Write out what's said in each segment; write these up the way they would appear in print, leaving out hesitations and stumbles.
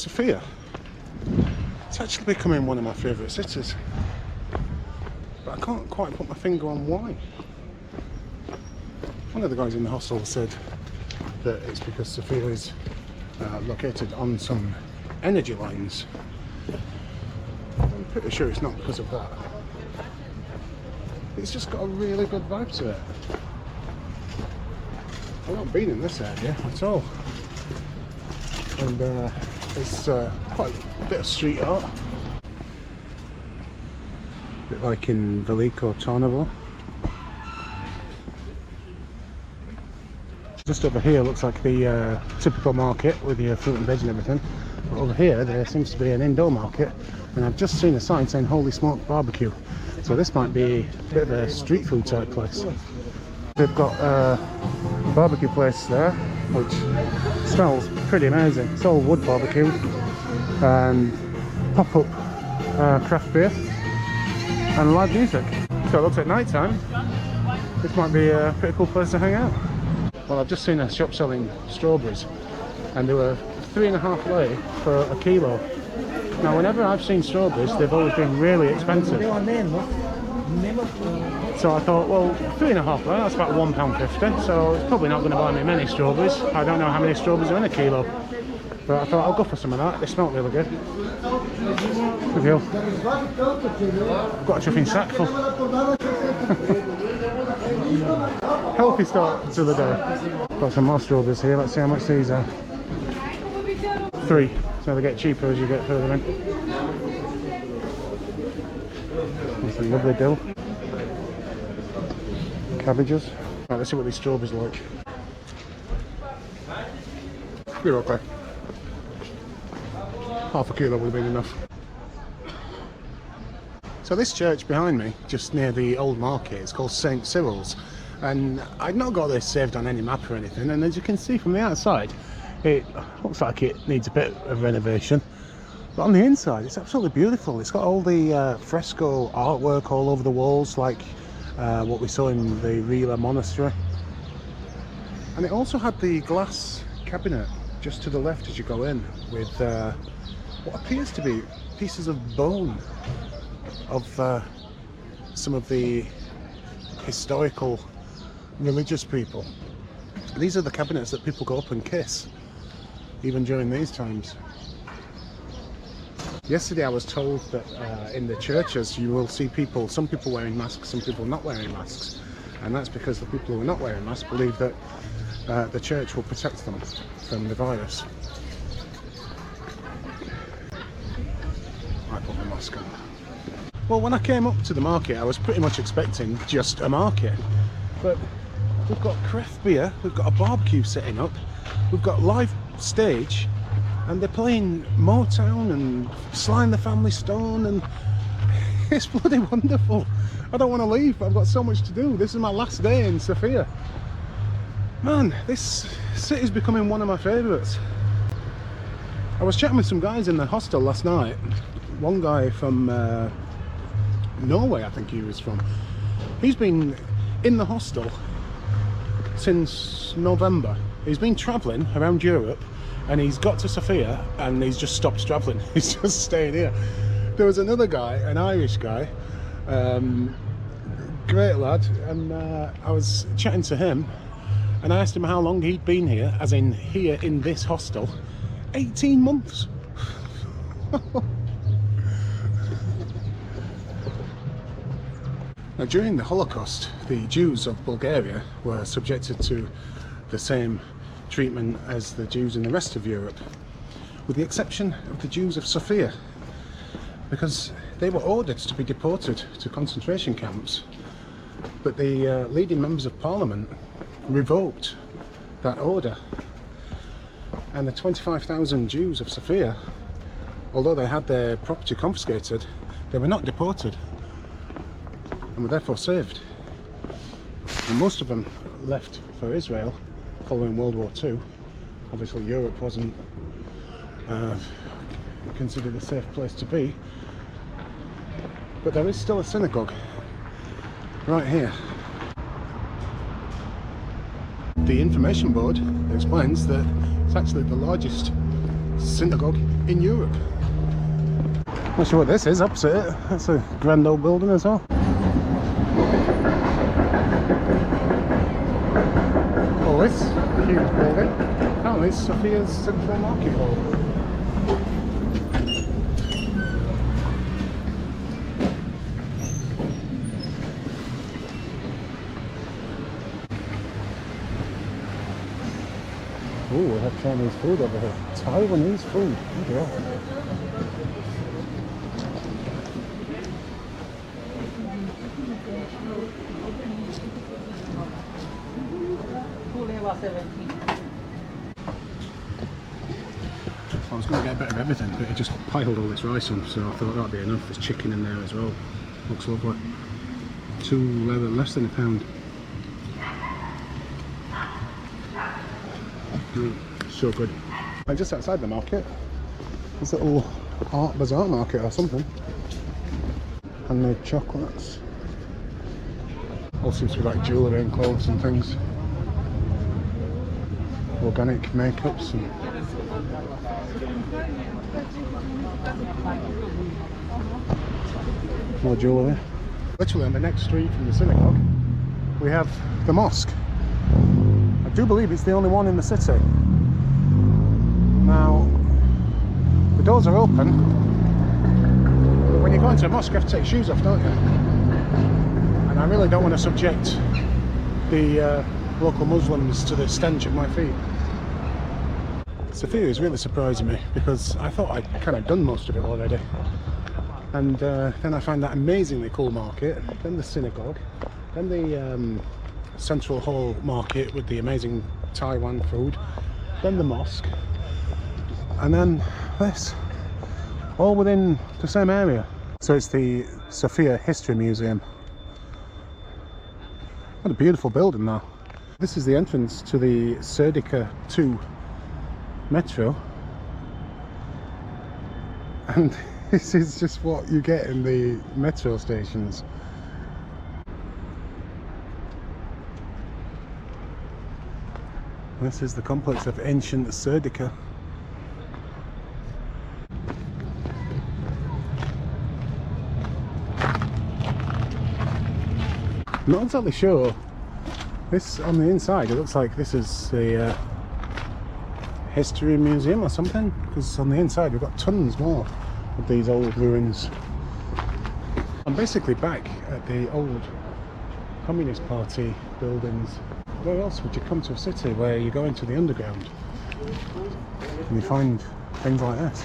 Sofia. It's actually becoming one of my favourite cities, but I can't quite put my finger on why. One of the guys in the hostel said that it's because Sofia is located on some energy lines. I'm pretty sure it's not because of that. It's just got a really good vibe to it. I've not been in this area at all, and there's quite a bit of street art, a bit like in Veliko Tarnovo. Just over here looks like the typical market with your fruit and veg and everything. But over here there seems to be an indoor market, and I've just seen a sign saying Holy Smoked BBQ. So this might be a bit of a street food type place. They've got a barbecue place there, which smells pretty amazing. It's all wood barbecue and pop-up craft beer and live music. So it looks like night time. This might be a pretty cool place to hang out. Well, I've just seen a shop selling strawberries, and they were 3.5 lei for a kilo. Now, whenever I've seen strawberries, they've always been really expensive. So I thought, well, 3.5 lei, that's about £1.50, so it's probably not going to buy me many strawberries. I don't know how many strawberries are in a kilo, but I thought I'll go for some of that. They smell really good. Good deal. I've got a chuffing sack full. Healthy start to the day. Got some more strawberries here. Let's see how much these are. 3, so they get cheaper as you get further in. That's a lovely dill. Cabbages. Right, let's see what these strawberries are like. You're okay. Half a kilo would have been enough. So this church behind me, just near the old market, it's called St. Cyrils, and I'd not got this saved on any map or anything, and as you can see from the outside, it looks like it needs a bit of renovation, but on the inside it's absolutely beautiful. It's got all the fresco artwork all over the walls, like what we saw in the Rila monastery, and it also had the glass cabinet just to the left as you go in, with what appears to be pieces of bone of some of the historical religious people. These are the cabinets that people go up and kiss, even during these times. Yesterday I was told that in the churches you will see people, some people wearing masks, some people not wearing masks, and that's because the people who are not wearing masks believe that the church will protect them from the virus. I put the mask on. Well, when I came up to the market, I was pretty much expecting just a market, but we've got craft beer, we've got a barbecue setting up, we've got live stage, and they're playing Motown and Sly and the Family Stone, and it's bloody wonderful. I don't want to leave, but I've got so much to do. This is my last day in Sofia. Man, this city's becoming one of my favourites. I was chatting with some guys in the hostel last night. One guy from Norway, I think he was from. He's been in the hostel since November. He's been travelling around Europe, and he's got to Sofia and he's just stopped travelling. He's just staying here. There was another guy, an Irish guy, great lad, and I was chatting to him, and I asked him how long he'd been here, as in here in this hostel. 18 months. Now, during the Holocaust, the Jews of Bulgaria were subjected to the same treatment as the Jews in the rest of Europe, with the exception of the Jews of Sofia, because they were ordered to be deported to concentration camps, but the leading members of parliament revoked that order, and the 25,000 Jews of Sofia, although they had their property confiscated, they were not deported and were therefore saved. And most of them left for Israel following World War II. Obviously Europe wasn't considered a safe place to be, but there is still a synagogue right here. The information board explains that it's actually the largest synagogue in Europe. Not sure what this is opposite it. That's a grand old building as well. Oh, this huge building. Apparently it's Sofia's Central Market Hall. Oh, we have Chinese food over here. Taiwanese food. Yeah. I was going to get a bit of everything, but it just piled all this rice on, so I thought that'd be enough. There's chicken in there as well. Looks lovely. Less than £1. So good. And just outside the market, this little art bazaar market or something. Handmade chocolates. All seems to be like jewellery and clothes and things. Organic makeups and more jewellery. Literally on the next street from the synagogue, we have the mosque. I do believe it's the only one in the city. Now, the doors are open, but when you go into a mosque you have to take your shoes off, don't you? And I really don't want to subject the local Muslims to the stench of my feet. Sofia is really surprising me because I thought I'd kind of done most of it already. And then I find that amazingly cool market, then the synagogue, then the Central Hall market with the amazing Taiwan food, then the mosque, and then this, all within the same area. So it's the Sofia History Museum. What a beautiful building now. This is the entrance to the Sofia Metro, and this is just what you get in the metro stations. This is the complex of ancient Sofia. Not exactly sure. This on the inside, it looks like this is the history museum or something, because on the inside we've got tons more of these old ruins. I'm basically back at the old Communist Party buildings. Where else would you come to a city where you go into the underground and you find things like this?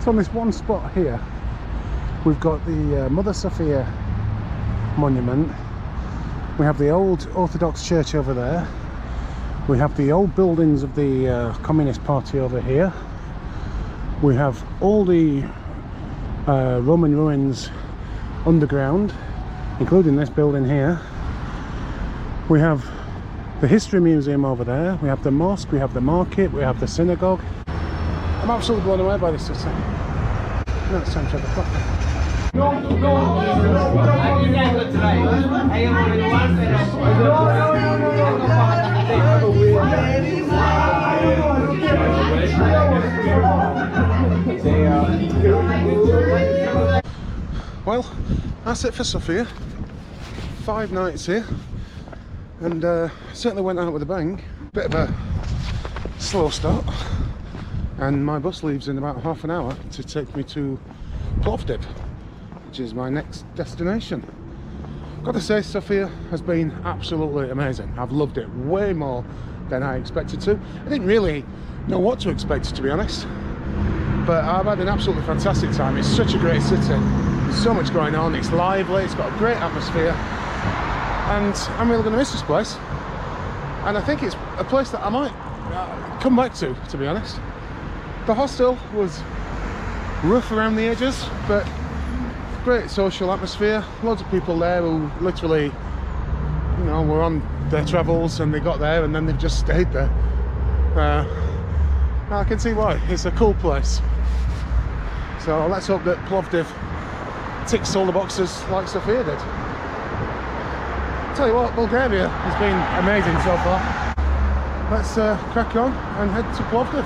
So on this one spot here, we've got the Mother Sofia monument. We have the old Orthodox church over there. We have the old buildings of the Communist Party over here. We have all the Roman ruins underground, including this building here. We have the History Museum over there. We have the mosque, we have the market, we have the synagogue. I'm absolutely blown away by this city. Now it's time to have a coffee. Well, that's it for Sofia. 5 nights here, and certainly went out with a bang. Bit of a slow start, and my bus leaves in about half an hour to take me to Plovdiv, which is my next destination. Got to say, Sofia has been absolutely amazing. I've loved it way more than I expected to. I didn't really know what to expect, to be honest, but I've had an absolutely fantastic time. It's such a great city. There's so much going on. It's lively. It's got a great atmosphere, and I'm really going to miss this place. And I think it's a place that I might come back to be honest. The hostel was rough around the edges, but great social atmosphere. Loads of people there who literally, you know, were on their travels and they got there and then they've just stayed there. I can see why. It's a cool place. So let's hope that Plovdiv ticks all the boxes like Sofia did. Tell you what, Bulgaria has been amazing so far. Let's crack on and head to Plovdiv.